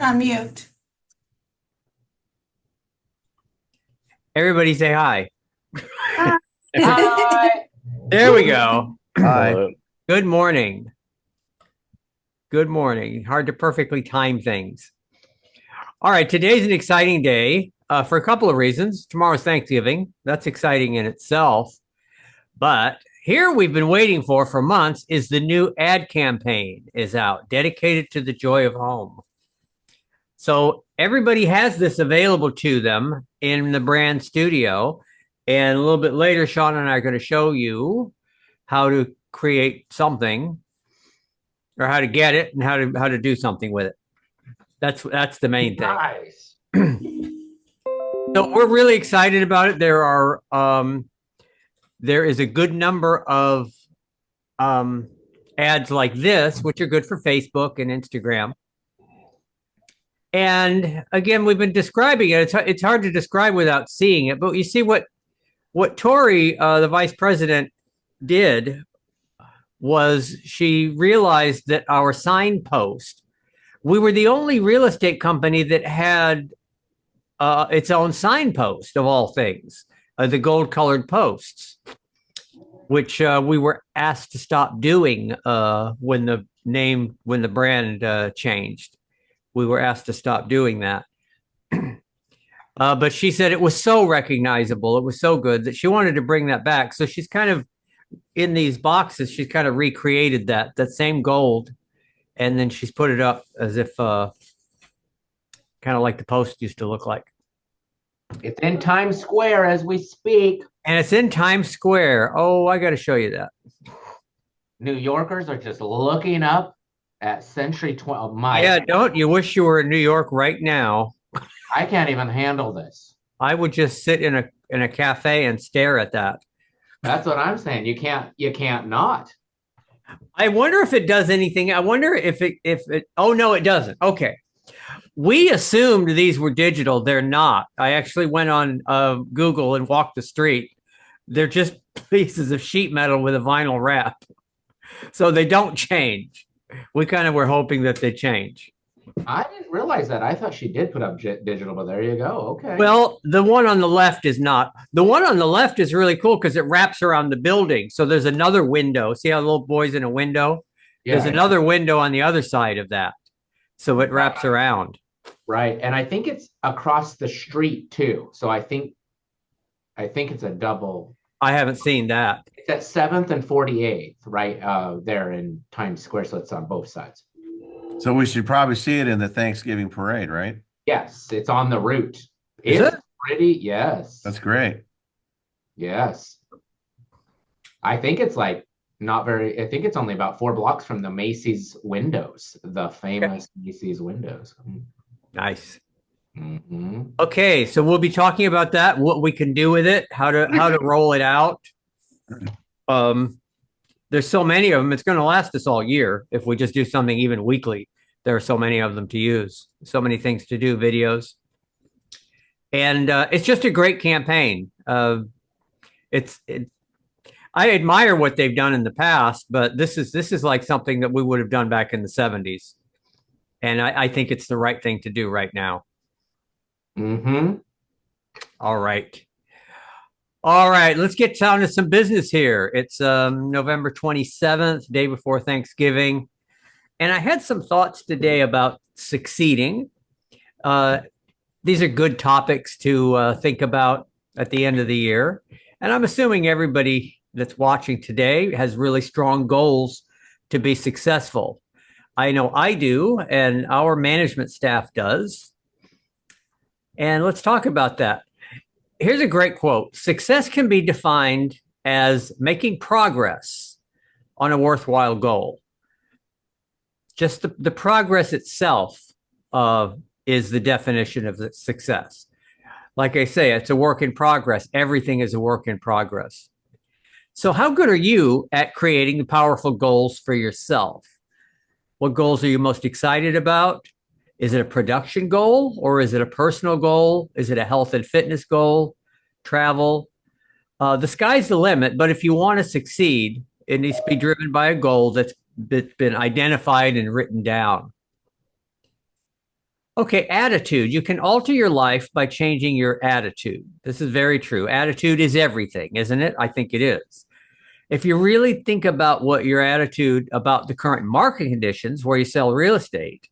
On mute. Everybody say hi. Hi. There we go. Hi. Good morning. Good morning. Hard to perfectly time things. All right, today's an exciting day for a couple of reasons. Tomorrow's Thanksgiving. That's exciting in itself. But here we've been waiting for months is the new ad campaign is out, dedicated to the joy of home. So everybody has this available to them in the brand studio. And a little bit later, Sean and I are going to show you how to create something or how to get it and how to do something with it. That's the main thing. Nice. So we're really excited about it. There is a good number of ads like this, which are good for Facebook and Instagram. And again, we've been describing it. It's hard to describe without seeing it. But you see what Tori, the vice president, did was she realized that our signpost, we were the only real estate company that had its own signpost of all things, the gold colored posts, which we were asked to stop doing when the brand changed. We were asked to stop doing that. But she said it was so recognizable, it was so good that she wanted to bring that back. So she's kind of in these boxes, she's kind of recreated that same gold, and then she's put it up as if kind of like the post used to look like. It's in Times Square as we speak. And it's in Times Square. Oh, I got to show you that. New Yorkers are just looking up at Century 12. Yeah, don't you wish you were in New York right now? I can't even handle this. I would just sit in a cafe and stare at that. That's what I'm saying. You can't not. I wonder if it does anything. I wonder if it, oh no, it doesn't. Okay. We assumed these were digital. They're not. I actually went on Google and walked the street. They're just pieces of sheet metal with a vinyl wrap. So they don't change. We kind of were hoping that they change. I didn't realize that. I thought she did put up digital, but there you go. Okay. Well, the one on the left is not. The one on the left is really cool because it wraps around the building. So there's another window. See how the little boy's in a window? Yeah, there's another window on the other side of that. So it wraps around. Right. And I think it's across the street too. So I think it's a double. I haven't seen that. It's at 7th and 48th, right there in Times Square. So it's on both sides. So we should probably see it in the Thanksgiving parade, right? Yes, it's on the route. Is it? Pretty, yes. That's great. Yes. I think it's like I think it's only about 4 blocks from the Macy's windows, the famous Macy's windows. Nice. Mm-hmm. Okay, so we'll be talking about that, what we can do with it, how to roll it out. There's so many of them, it's going to last us all year if we just do something even weekly. There are so many of them to use, so many things to do, videos. And it's just a great campaign. It's it, I admire what they've done in the past, but this is like something that we would have done back in the 70s. And I think it's the right thing to do right now. Mm-hmm. All right. All right, let's get down to some business here. It's November 27th, day before Thanksgiving. And I had some thoughts today about succeeding. Uh, these are good topics to think about at the end of the year. And I'm assuming everybody that's watching today has really strong goals to be successful. I know I do, and our management staff does. And let's talk about that. Here's a great quote. Success can be defined as making progress on a worthwhile goal. Just the progress itself is the definition of the success. Like I say, it's a work in progress. Everything is a work in progress. So, how good are you at creating powerful goals for yourself? What goals are you most excited about? Is it a production goal or is it a personal goal? Is it a health and fitness goal? Travel? The sky's the limit, but if you want to succeed, it needs to be driven by a goal that's been identified and written down. Okay, attitude. You can alter your life by changing your attitude. This is very true. Attitude is everything, isn't it? I think it is. If you really think about what your attitude about the current market conditions where you sell real estate,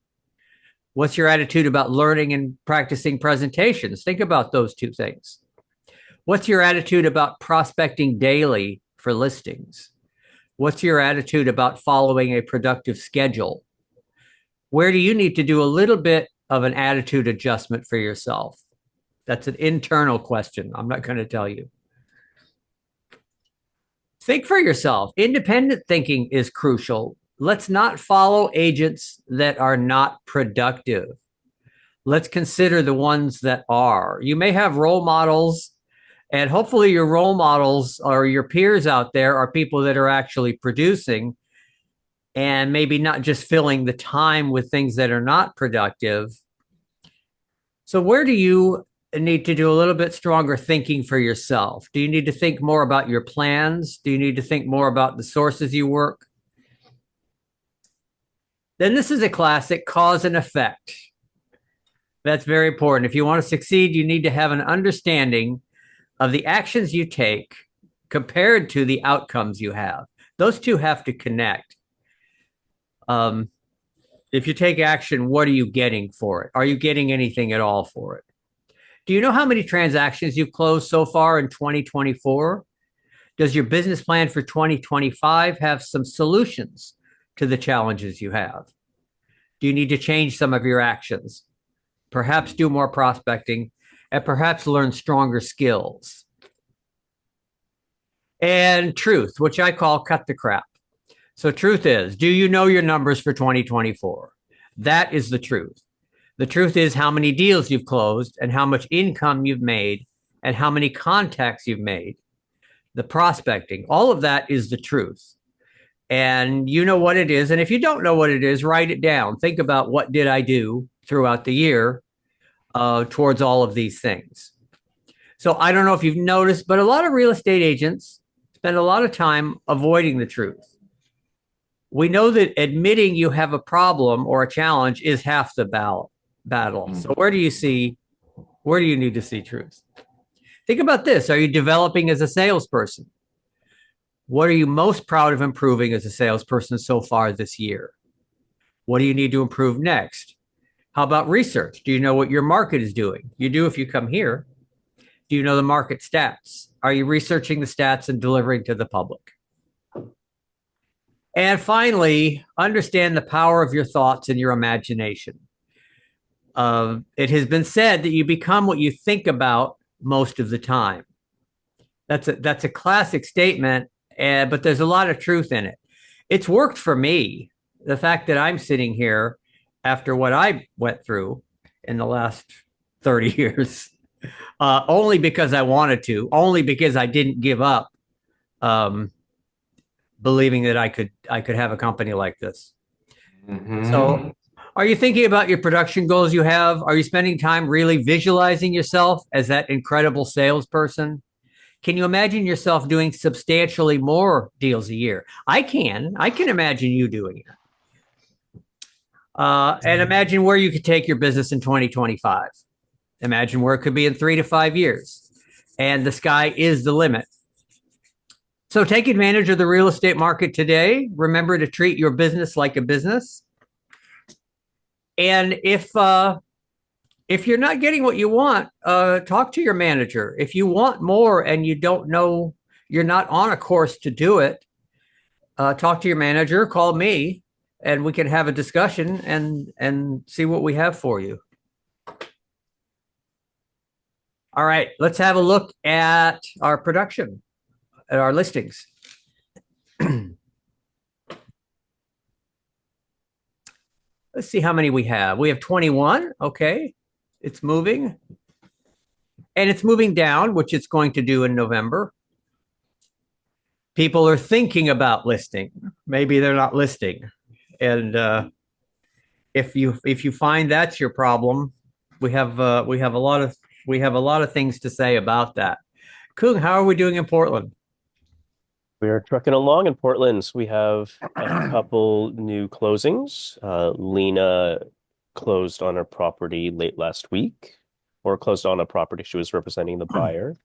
what's your attitude about learning and practicing presentations? Think about those two things. What's your attitude about prospecting daily for listings? What's your attitude about following a productive schedule? Where do you need to do a little bit of an attitude adjustment for yourself? That's an internal question. I'm not going to tell you. Think for yourself. Independent thinking is crucial. Let's not follow agents that are not productive. Let's consider the ones that are. You may have role models, and hopefully your role models or your peers out there are people that are actually producing and maybe not just filling the time with things that are not productive. So where do you need to do a little bit stronger thinking for yourself? Do you need to think more about your plans? Do you need to think more about the sources you work? Then this is a classic cause and effect. That's very important. If you want to succeed, you need to have an understanding of the actions you take compared to the outcomes you have. Those two have to connect. If you take action, what are you getting for it? Are you getting anything at all for it? Do you know how many transactions you've closed so far in 2024? Does your business plan for 2025 have some solutions to the challenges you have? Do you need to change some of your actions? Perhaps do more prospecting and perhaps learn stronger skills. And truth, which I call cut the crap. So truth is, do you know your numbers for 2024? That is the truth. The truth is how many deals you've closed and how much income you've made and how many contacts you've made. The prospecting, all of that is the truth. And you know what it is. And if you don't know what it is, write it down. Think about what did I do throughout the year towards all of these things. So I don't know if you've noticed, but a lot of real estate agents spend a lot of time avoiding the truth. We know that admitting you have a problem or a challenge is half the battle. So where do you need to see truth? Think about this. Are you developing as a salesperson? What are you most proud of improving as a salesperson so far this year? What do you need to improve next? How about research? Do you know what your market is doing? You do if you come here. Do you know the market stats? Are you researching the stats and delivering to the public? And finally, understand the power of your thoughts and your imagination. It has been said that you become what you think about most of the time. That's a classic statement, but there's a lot of truth in it. It's worked for me. The fact that I'm sitting here after what I went through in the last 30 years, only because I wanted to, only because I didn't give up. Believing that I could have a company like this. Mm-hmm. So, all Are you thinking about your production goals you have? Are you spending time really visualizing yourself as that incredible salesperson? Can you imagine yourself doing substantially more deals a year? I can. I can imagine you doing it. And imagine where you could take your business in 2025. Imagine where it could be in 3 to 5 years. And the sky is the limit. So take advantage of the real estate market today. Remember to treat your business like a business. And if you're not getting what you want, talk to your manager. If you want more and you don't know, you're not on a course to do it, talk to your manager, call me, and we can have a discussion and see what we have for you. All right, let's have a look at our production, at our listings. Let's see how many we have. We have 21. Okay. It's moving. And it's moving down, which it's going to do in November. People are thinking about listing. Maybe they're not listing. And if you find that's your problem, we have a lot of things to say about that. Kung, how are we doing in Portland? We're trucking along in Portland. We have a couple new closings. Lena closed on a property late last week, or closed on a property. She was representing the buyer.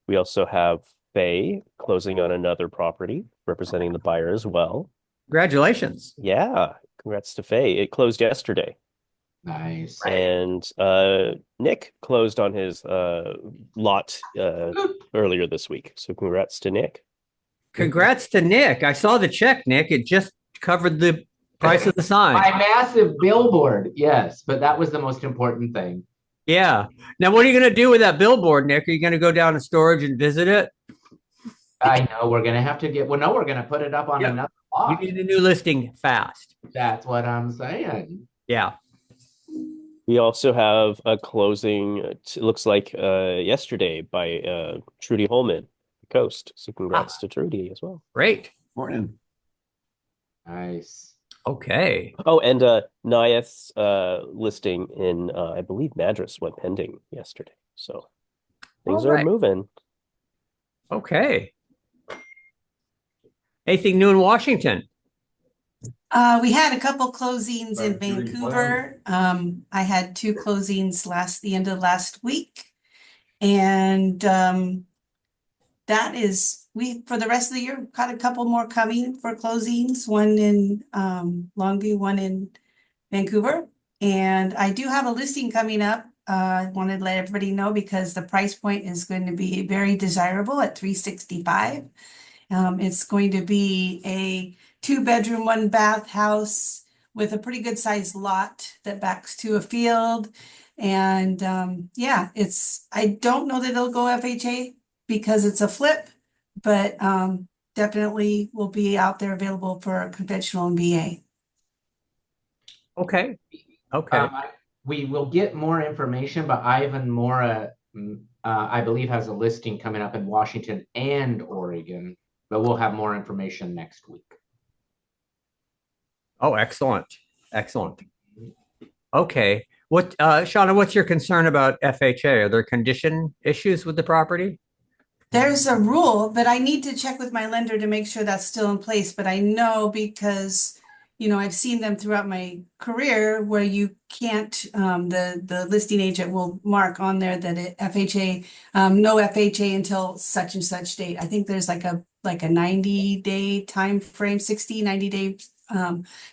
We also have Faye closing on another property, representing the buyer as well. Congratulations. Yeah, congrats to Faye. It closed yesterday. Nice. And Nick closed on his lot earlier this week. So congrats to Nick. Congrats to Nick. I saw the check, Nick. It just covered the price of the sign. My massive billboard, yes, but that was the most important thing. Yeah. Now, what are you going to do with that billboard, Nick? Are you going to go down to storage and visit it? I know we're gonna have to we're gonna put it up on another block. You need a new listing fast. That's what I'm saying. Yeah. We also have a closing, it looks like yesterday by Trudy Holman, Coast. So congrats to Trudy as well. Great. Morning. Nice. Okay. Oh, and Niath's listing in, I believe, Madras went pending yesterday. So things are moving. Okay. Anything new in Washington? We had a couple closings in Vancouver. I had 2 closings the end of last week. And that is, for the rest of the year, got a couple more coming for closings, one in Longview, one in Vancouver. And I do have a listing coming up. I wanted to let everybody know because the price point is going to be very desirable at $365. It's going to be a 2-bedroom, 1-bath house with a pretty good sized lot that backs to a field. And yeah, I don't know that it'll go FHA because it's a flip, but definitely will be out there available for conventional and BA. Okay. Okay. We will get more information, but Ivan Mora, I believe, has a listing coming up in Washington and Oregon, but we'll have more information next week. Oh, excellent. Excellent. Okay. Shauna, what's your concern about FHA? Are there condition issues with the property? There's a rule, but I need to check with my lender to make sure that's still in place. But I know because, I've seen them throughout my career where you can't, the listing agent will mark on there that FHA, no FHA until such and such date. I think there's like a 90-day time frame, 90-day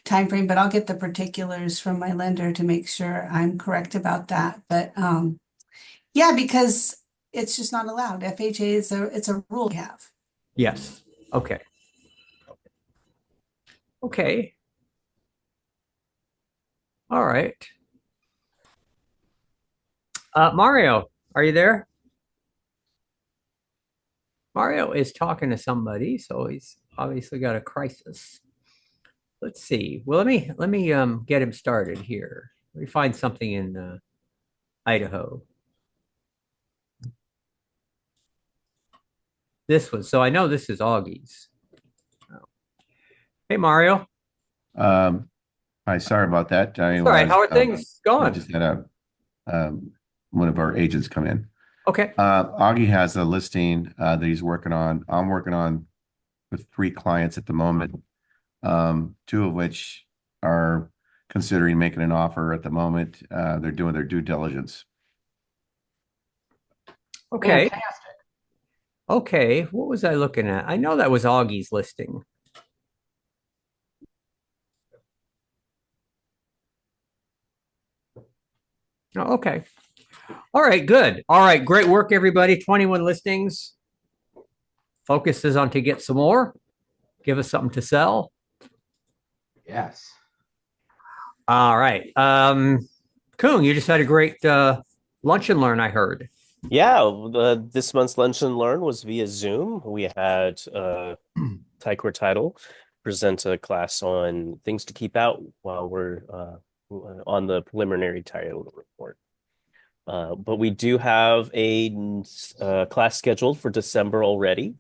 time frame, but I'll get the particulars from my lender to make sure I'm correct about that. But yeah, because it's just not allowed. FHA it's a rule we have. Yes. Okay. Okay. All right. Mario, are you there? Mario is talking to somebody, so he's obviously got a crisis. Let's see. Well, let me get him started here. Let me find something in Idaho. This one. So I know this is Augie's. Hey, Mario. Hi, sorry about that. I All right, how are was, things we going? just had one of our agents come in. Okay. Augie has a listing that he's working on. I'm working on with 3 clients at the moment, 2 of which are considering making an offer at the moment. They're doing their due diligence. Okay. Fantastic. Okay. What was I looking at? I know that was Augie's listing. Oh, okay. All right, good. All right, great work, everybody. 21 listings. Focus is on to get some more. Give us something to sell. Yes. All right. Koon, you just had a great lunch and learn, I heard. Yeah, this month's Lunch and Learn was via Zoom. We had Tycor Title present a class on things to keep out while we're on the preliminary title report. But we do have a class scheduled for December already.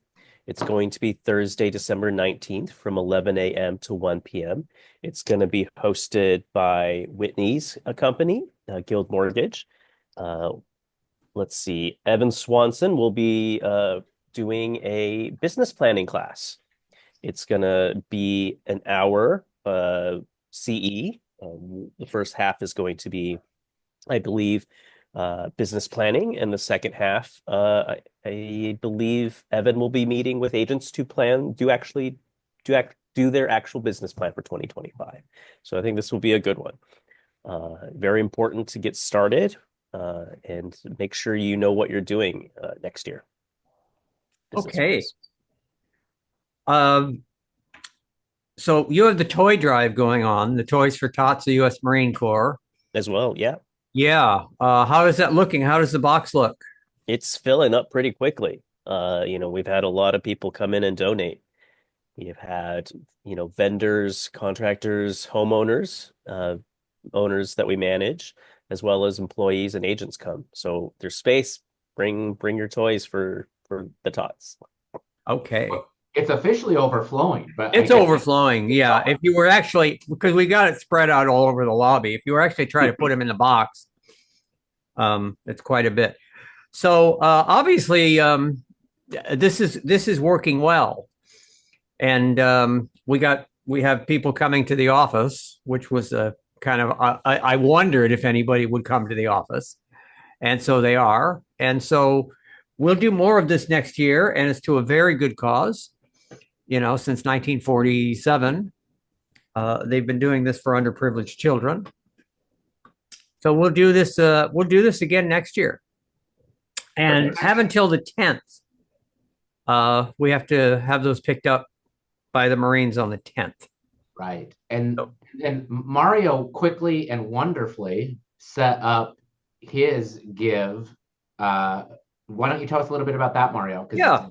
It's going to be Thursday, December 19th from 11 a.m. to 1 p.m. It's going to be hosted by Whitney's company, Guild Mortgage. Let's see, Evan Swanson will be doing a business planning class. It's going to be an hour CE. The first half is going to be, I believe, business planning, and the second half, I believe Evan will be meeting with agents to do their actual business plan for 2025. So I think this will be a good one. Very important to get started and make sure you know what you're doing next year. Okay. So you have the toy drive going on, the Toys for Tots, the U.S. Marine Corps. As well, yeah. Yeah. How is that looking? How does the box look? It's filling up pretty quickly. We've had a lot of people come in and donate. We've had, vendors, contractors, homeowners, owners that we manage, as well as employees and agents come. So there's space. Bring your toys for the tots. Okay. It's officially overflowing, but It's overflowing. Yeah. If you were actually, because we got it spread out all over the lobby, if you were actually trying to put them in the box, it's quite a bit. So obviously, this is working well, and we have people coming to the office, which was a kind of I wondered if anybody would come to the office, and so they are, and so we'll do more of this next year, and it's to a very good cause. Since 1947, they've been doing this for underprivileged children. So we'll do this. We'll do this again next year, and have until the 10th. We have to have those picked up by the Marines on the 10th. Right. And Mario quickly and wonderfully set up his give. Why don't you tell us a little bit about that, Mario? Yeah.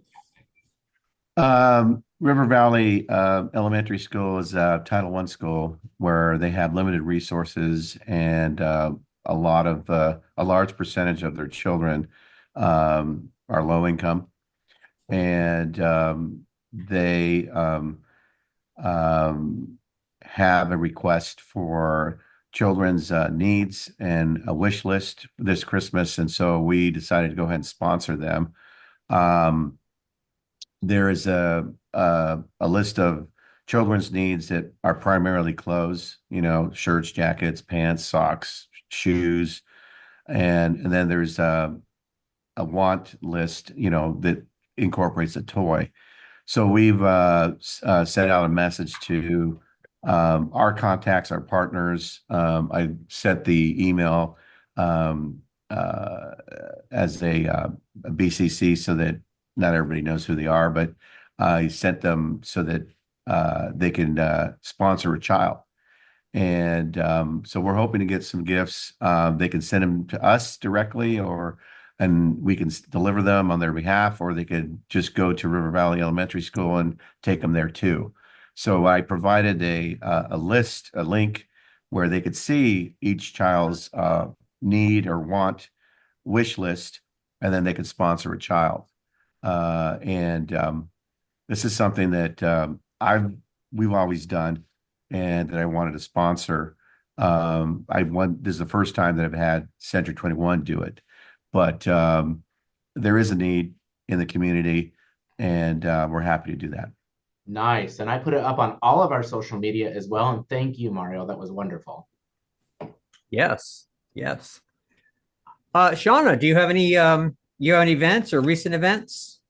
River Valley Elementary School is a Title I school where they have limited resources, and a large percentage of their children are low income, and they have a request for children's needs and a wish list this Christmas, and so we decided to go ahead and sponsor them. There is a list of children's needs that are primarily clothes, shirts, jackets, pants, socks, shoes, and then there's a want list, that incorporates a toy. So we've sent out a message to our contacts, our partners. I sent the email as a BCC so that not everybody knows who they are, but I sent them so that they can sponsor a child. And so we're hoping to get some gifts. They can send them to us directly, and we can deliver them on their behalf, or they could just go to River Valley Elementary School and take them there too. So I provided a link where they could see each child's need or want wish list, and then they could sponsor a child. And this is something that we've always done. and that I wanted to sponsor. This is the first time that I've had Century 21 do it, but there is a need in the community, and we're happy to do that. Nice. And I put it up on all of our social media as well. And thank you, Mario. That was wonderful. Yes. Yes. Shauna, do you have any events or recent events?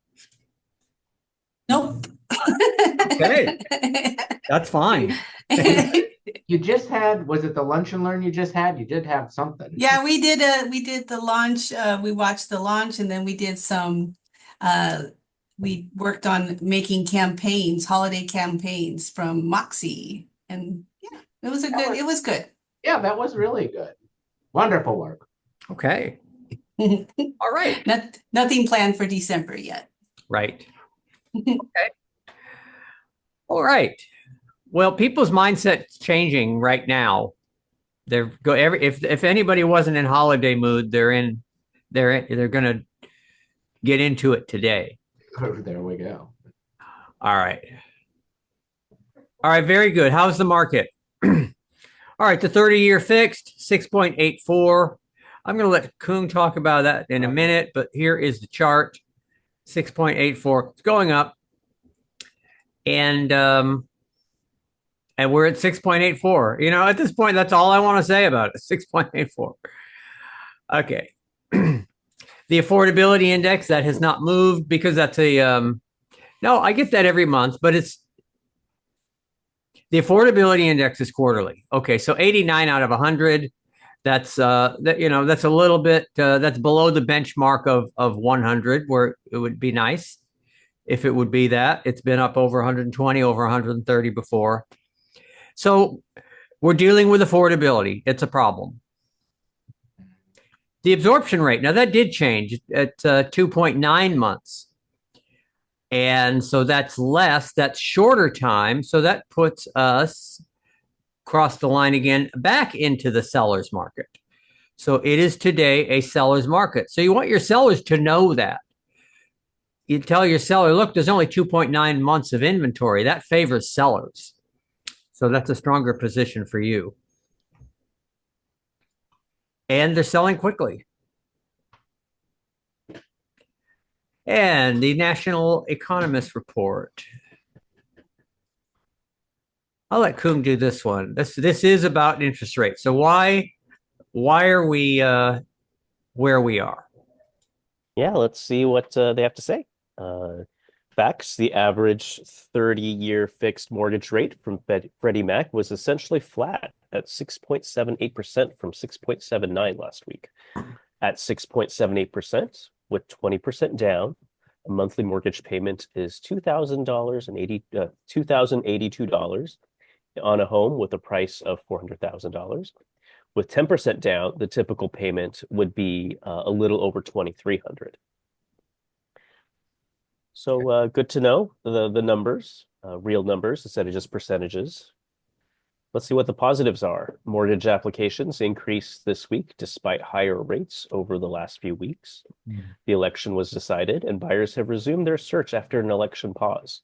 Nope. Okay. That's fine. You just had, was it the lunch and learn you just had? You did have something. Yeah, we did the launch. We watched the launch, and then we did some we worked on making campaigns, holiday campaigns from Moxie. And yeah, it was good. Yeah, that was really good. Wonderful work. Okay. All right. Nothing planned for December yet. Right. Okay. All right. Well, people's mindset's changing right now. If anybody wasn't in holiday mood, they're gonna get into it today. There we go. All right. All right, very good. How's the market? All right, the 30-year fixed, 6.84. I'm going to let Kung talk about that in a minute, but here is the chart. 6.84. It's going up. And we're at 6.84. You know, at this point, that's all I want to say about it. 6.84. Okay. The affordability index, that has not moved because that's no, I get that every month, but the affordability index is quarterly. Okay, so 89 out of 100. That's that's a little bit that's below the benchmark of 100, where it would be nice if it would be that. It's been up over 120, over 130 before. So we're dealing with affordability. It's a problem. The absorption rate, now that did change at 2.9 months. And so that's less, that's shorter time. So that puts us across the line again back into the seller's market. So it is today a seller's market. So you want your sellers to know that. You tell your seller, look, there's only 2.9 months of inventory. That favors sellers. So that's a stronger position for you. And they're selling quickly. And the National Economist Report. I'll let Kung do this one. This is about interest rates. So why are we where we are? Yeah, let's see what they have to say. Facts, the average 30-year fixed mortgage rate from Freddie Mac was essentially flat at 6.78% from 6.79 last week. At 6.78%, with 20% down, a monthly mortgage payment is $2,082 on a home with a price of $400,000. With 10% down, the typical payment would be a little over $2,300. So good to know the numbers, real numbers instead of just percentages. Let's see what the positives are. Mortgage applications increased this week despite higher rates over the last few weeks. The election was decided and buyers have resumed their search after an election pause.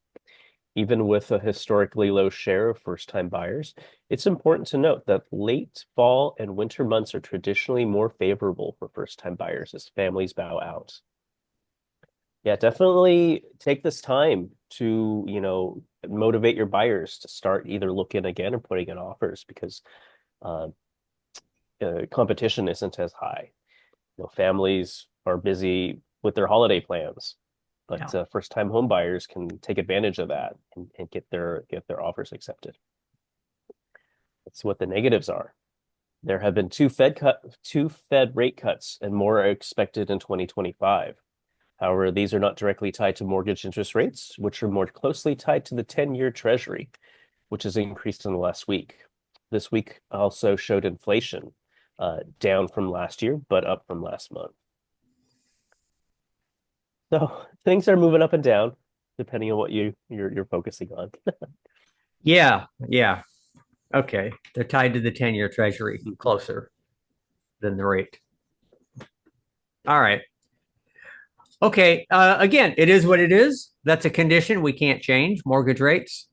Even with a historically low share of first-time buyers, it's important to note that late fall and winter months are traditionally more favorable for first-time buyers as families bow out. Yeah, definitely take this time to, motivate your buyers to start either looking again or putting in offers because competition isn't as high. Families are busy with their holiday plans, but first-time home buyers can take advantage of that and get their offers accepted. Let's see what the negatives are. There have been two Fed rate cuts, and more are expected in 2025. However, these are not directly tied to mortgage interest rates, which are more closely tied to the 10-year Treasury, which has increased in the last week. This week also showed inflation down from last year, but up from last month. So things are moving up and down, depending on what you're focusing on. Yeah. Okay. They're tied to the 10-year Treasury closer than the rate. All right. Okay. Again, it is what it is. That's a condition we can't change. Mortgage rates.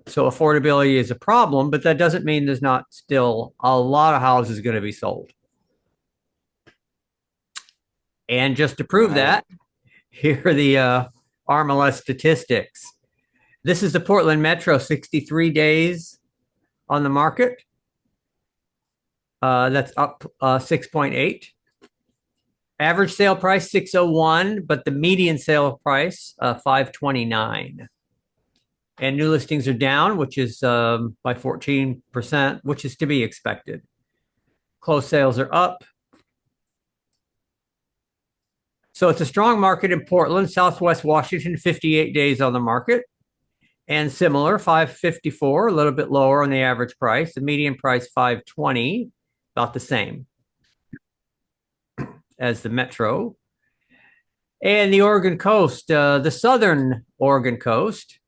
So affordability is a problem, but that doesn't mean there's not still a lot of houses going to be sold. And just to prove that, here are the RMLS statistics. This is the Portland Metro, 63 days on the market. That's up 6.8. Average sale price 601, but the median sale price 529. And new listings are down, which is by 14%, which is to be expected. Closed sales are up. So it's a strong market in Portland. Southwest Washington, 58 days on the market. And similar, 554, a little bit lower on the average price. The median price, 520, about the same as the Metro. And the Oregon coast, the southern Oregon coast,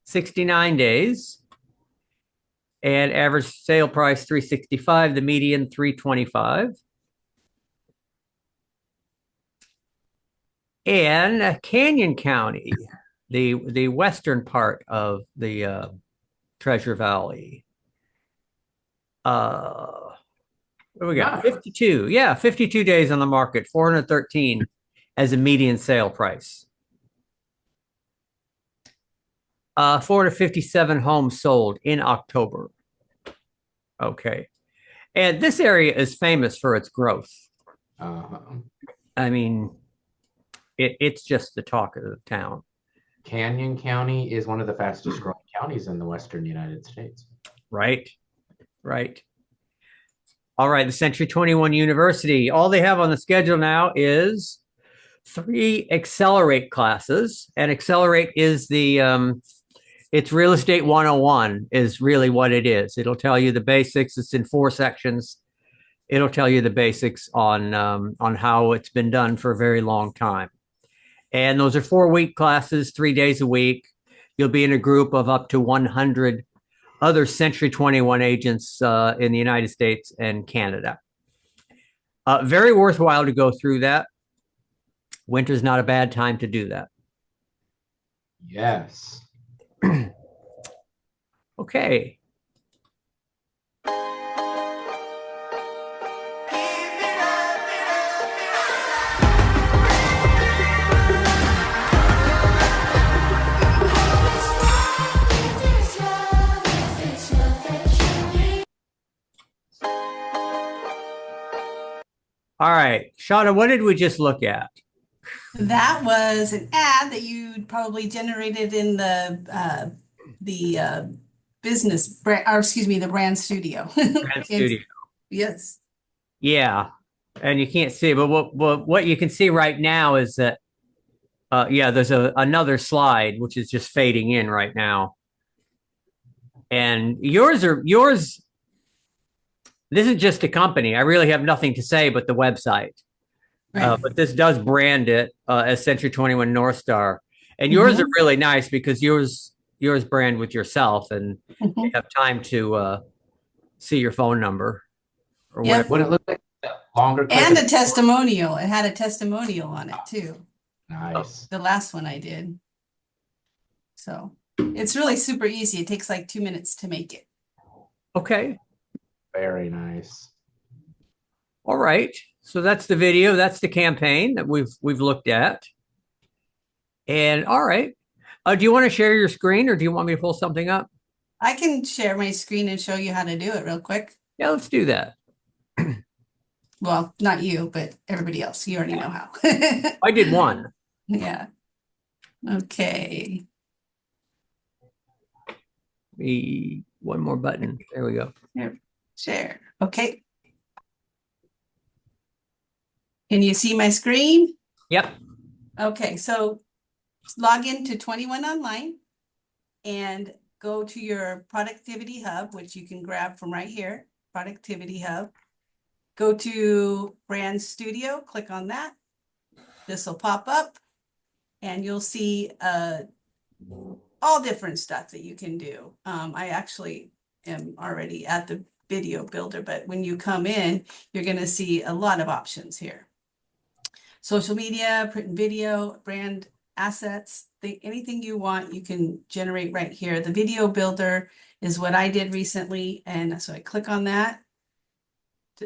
69 days. And average sale price, 365, the median, 325. And Canyon County, the western part of the Treasure Valley. What do we got? 52. Yeah, 52 days on the market, 413 as a median sale price. 457 homes sold in October. Okay. And this area is famous for its growth. I mean, it's just the talk of the town. Canyon County is one of the fastest growing counties in the western United States. Right. All right, the Century 21 University. All they have on the schedule now is 3 Accelerate classes. And Accelerate is it's Real Estate 101 is really what it is. It'll tell you the basics. It's in 4 sections. It'll tell you the basics on how it's been done for a very long time. And those are 4-week classes, 3 days a week. You'll be in a group of up to 100 other Century 21 agents in the United States and Canada. Very worthwhile to go through that. Winter's not a bad time to do that. Yes. Okay. All right, Shauna, what did we just look at? That was an ad that you'd probably generated in the business brand, or excuse me, the brand studio. Brand Studio. Yes. Yeah, and you can't see, but what you can see right now is that, yeah, there's another slide which is just fading in right now, and yours. This is just a company. I really have nothing to say but the website. Right. But this does brand it as Century 21 North Star. And yours are really nice because yours brand with yourself and you have time to see your phone number or whatever. What it looked like longer. And a testimonial. It had a testimonial on it too. Nice. The last one I did. So it's really super easy. It takes like 2 minutes to make it. Okay. Very nice. All right. So that's the video. That's the campaign that we've looked at. And all right. Do you want to share your screen or do you want me to pull something up? I can share my screen and show you how to do it real quick. Yeah, let's do that. Well, not you, but everybody else. You already know how. I did one. Yeah. Okay. One more button. There we go. Share. Okay. Can you see my screen? Yep. Okay, so log into 21 Online and go to your Productivity Hub, which you can grab from right here, Productivity Hub. Go to Brand Studio, click on that. This will pop up and you'll see all different stuff that you can do. I actually am already at the video builder, but when you come in, you're going to see a lot of options here. Social media, print and video, brand assets, anything you want, you can generate right here. The video builder is what I did recently. And so I click on that.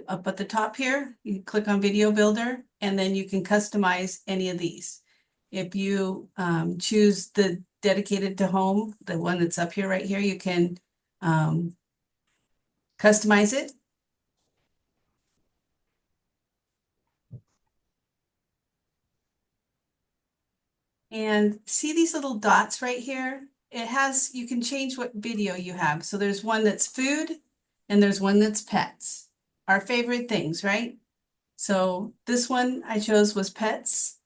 Up at the top here, you click on video builder, and then you can customize any of these. If you choose the dedicated to home, the one that's up here right here, you can customize it. And see these little dots right here? It has, you can change what video you have. So there's one that's food and there's one that's pets. Our favorite things, right? So this one I chose was pets.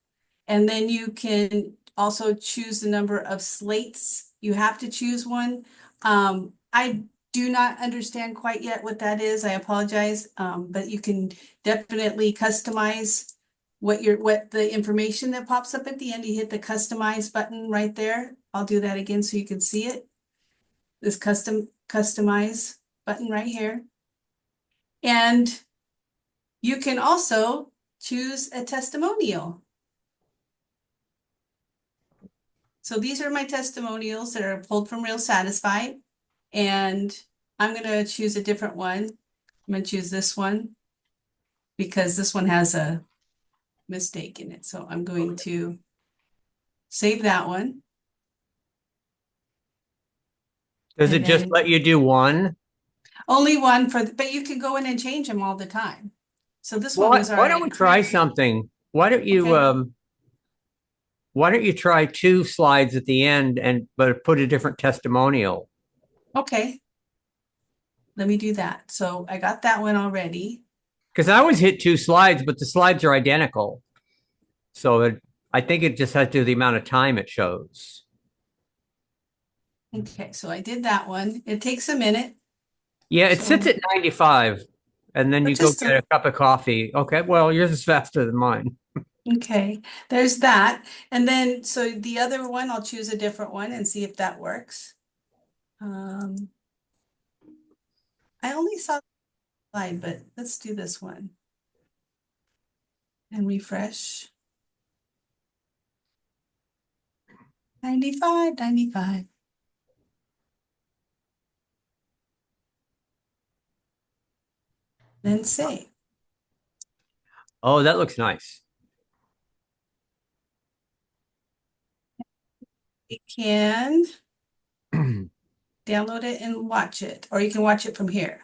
And then you can also choose the number of slates. You have to choose one. I do not understand quite yet what that is. I apologize. But you can definitely customize what the information that pops up at the end. You hit the customize button right there. I'll do that again so you can see it. This customize button right here. And you can also choose a testimonial. So these are my testimonials that are pulled from Real Satisfied. And I'm going to choose a different one. I'm going to choose this one because this one has a mistake in it. So I'm going to save that one. Does And it just then- let you do one? Only one but you can go in and change them all the time. So this Well, one was why don't we try something? Why don't you Okay. why don't you try 2 slides at the end but put a different testimonial? Okay. Let me do that. So I got that one already. Because I always hit 2 slides, but the slides are identical. So I think it just has to do with the amount of time it shows. Okay, so I did that one. It takes a minute. Yeah, it So- sits at 95, and then But you go just get a cup of coffee. Okay, well, yours is faster than mine. Okay, there's that. And then, so the other one, I'll choose a different one and see if that works. I only saw the slide, but let's do this one. And refresh. 95, 95. Then save. Oh, that looks nice. You can download it and watch it, or you can watch it from here.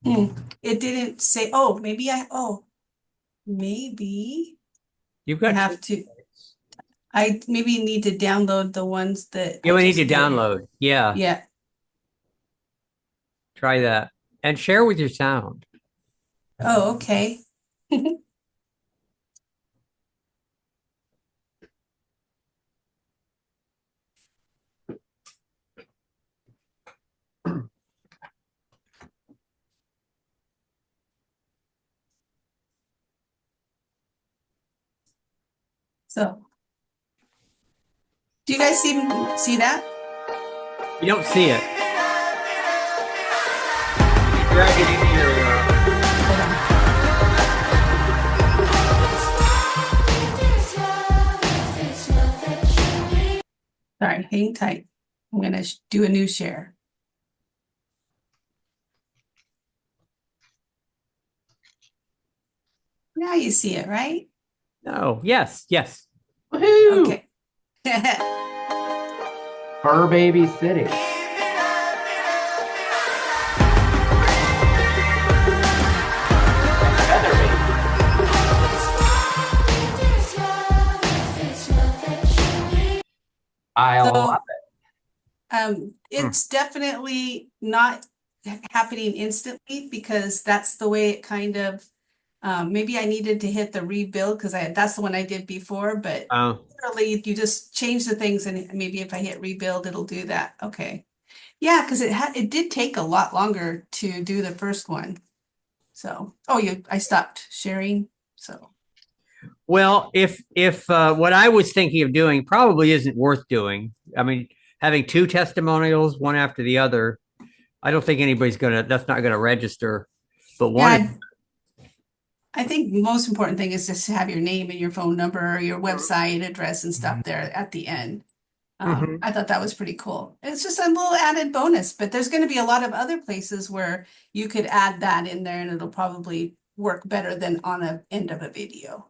It didn't say, oh, maybe You've I got have to, I maybe need to download the ones that. you I need just to did. download. Yeah, Yeah, try that. And share with your sound. oh, okay. So, do you guys see that? You don't see it. Drag it into your Hold on. Sorry, hang tight. I'm gonna do a new share. Now you see it, right? No. Yes. Woohoo! Okay. Fur Baby City. Feather Baby. I So- love it. It's definitely not happening instantly because that's the way it kind of, maybe I needed to hit the rebuild because that's the one I did before, but literally you just change the things and maybe if I hit rebuild, it'll do that. Okay. Yeah, because it did take a lot longer to do the first one. So, I stopped sharing. So, Well, if what I was thinking of doing probably isn't worth doing. I mean, having two testimonials, one after the other, I don't think that's not gonna register. But one, Yeah, I think the most important thing is just to have your name and your phone number, your website address and stuff there at the end. Mhm. I thought that was pretty cool. It's just a little added bonus, but there's going to be a lot of other places where you could add that in there and it'll probably work better than on a end of a video.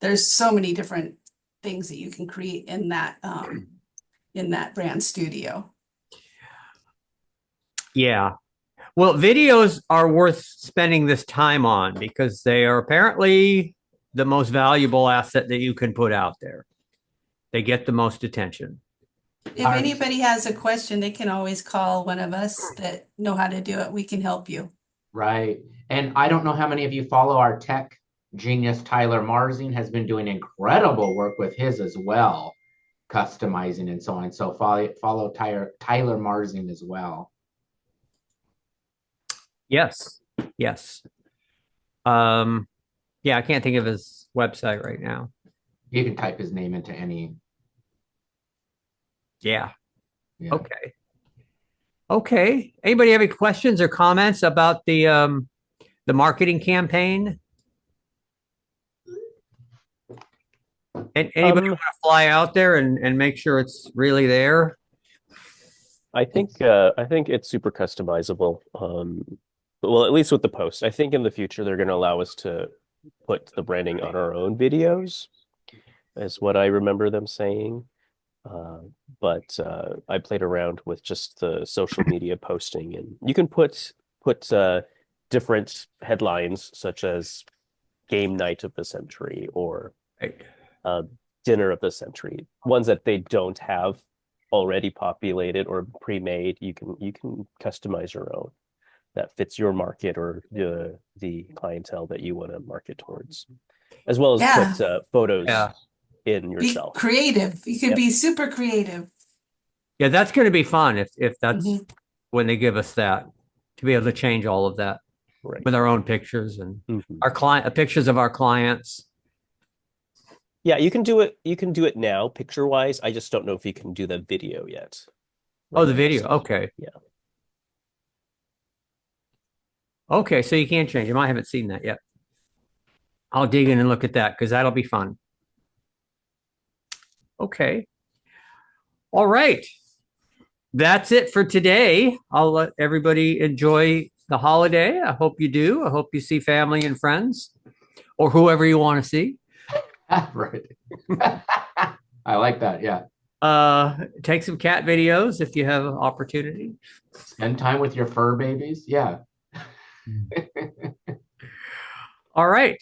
There's so many different things that you can create in that brand studio. Yeah. Well, videos are worth spending this time on because they are apparently the most valuable asset that you can put out there. They get the most attention. If anybody has a question, they can always call one of us that know how to do it. We can help you. Right. And I don't know how many of you follow our tech genius. Tyler Marzine has been doing incredible work with his as well, customizing and so on. So follow Tyler Marzine as well. Yes. Yes. Yeah, I can't think of his website right now. You can type his name into any. Yeah. Yeah. Okay. Okay. Anybody have any questions or comments about the marketing campaign? And anybody want to fly out there and make sure it's really there? I think it's super customizable. Well, at least with the post. I think in the future they're going to allow us to put the branding on our own videos, is what I remember them saying. But I played around with just the social media posting, and you can put different headlines such as game night of the century or dinner of the century, ones that they don't have already populated or pre-made. You can customize your own that fits your market or the clientele that you want to market towards, as well as put photos in yourself. Be creative. You could be super creative. Yeah, that's going to be fun if that's when they give us that, to be able to change all of that with our own pictures and our pictures of our clients. Yeah, you can do it. You can do it now, picture wise. I just don't know if you can do the video yet. Oh, the video. Okay. Yeah. Okay, so you can change them. I haven't seen that yet. I'll dig in and look at that because that'll be fun. Okay. All right. That's it for today. I'll let everybody enjoy the holiday. I hope you do. I hope you see family and friends or whoever you want to see. Right. I like that. Yeah. Take some cat videos if you have an opportunity. Spend time with your fur babies. Yeah. All right.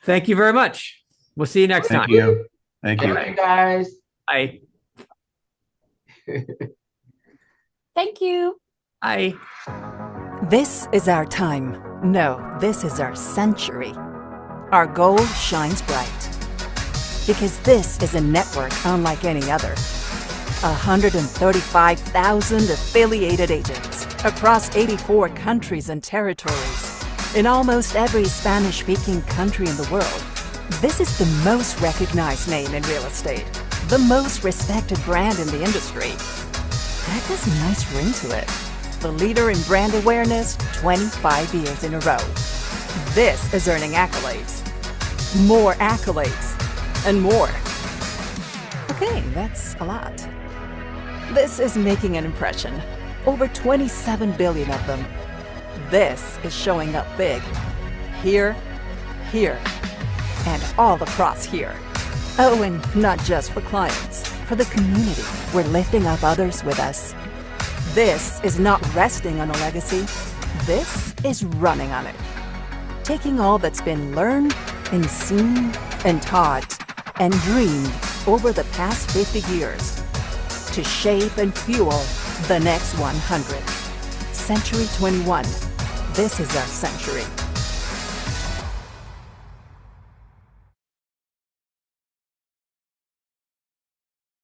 Thank you very much. We'll see you next time. Thank you. Thank you. Thank you, guys. Bye. Thank you. Bye. This is our time. No, this is our century. Our gold shines bright. Because this is a network unlike any other. 135,000 affiliated agents across 84 countries and territories. In almost every Spanish-speaking country in the world. This is the most recognized name in real estate. The most respected brand in the industry. That has a nice ring to it. The leader in brand awareness 25 years in a row. This is earning accolades. More accolades. And more. Okay, that's a lot. This is making an impression. Over 27 billion of them. This is showing up big. Here, here, and all across here. Oh, and not just for clients. For the community, we're lifting up others with us. This is not resting on a legacy. This is running on it. Taking all that's been learned and seen and taught and dreamed over the past 50 years to shape and fuel the next 100. Century 21. This is our century.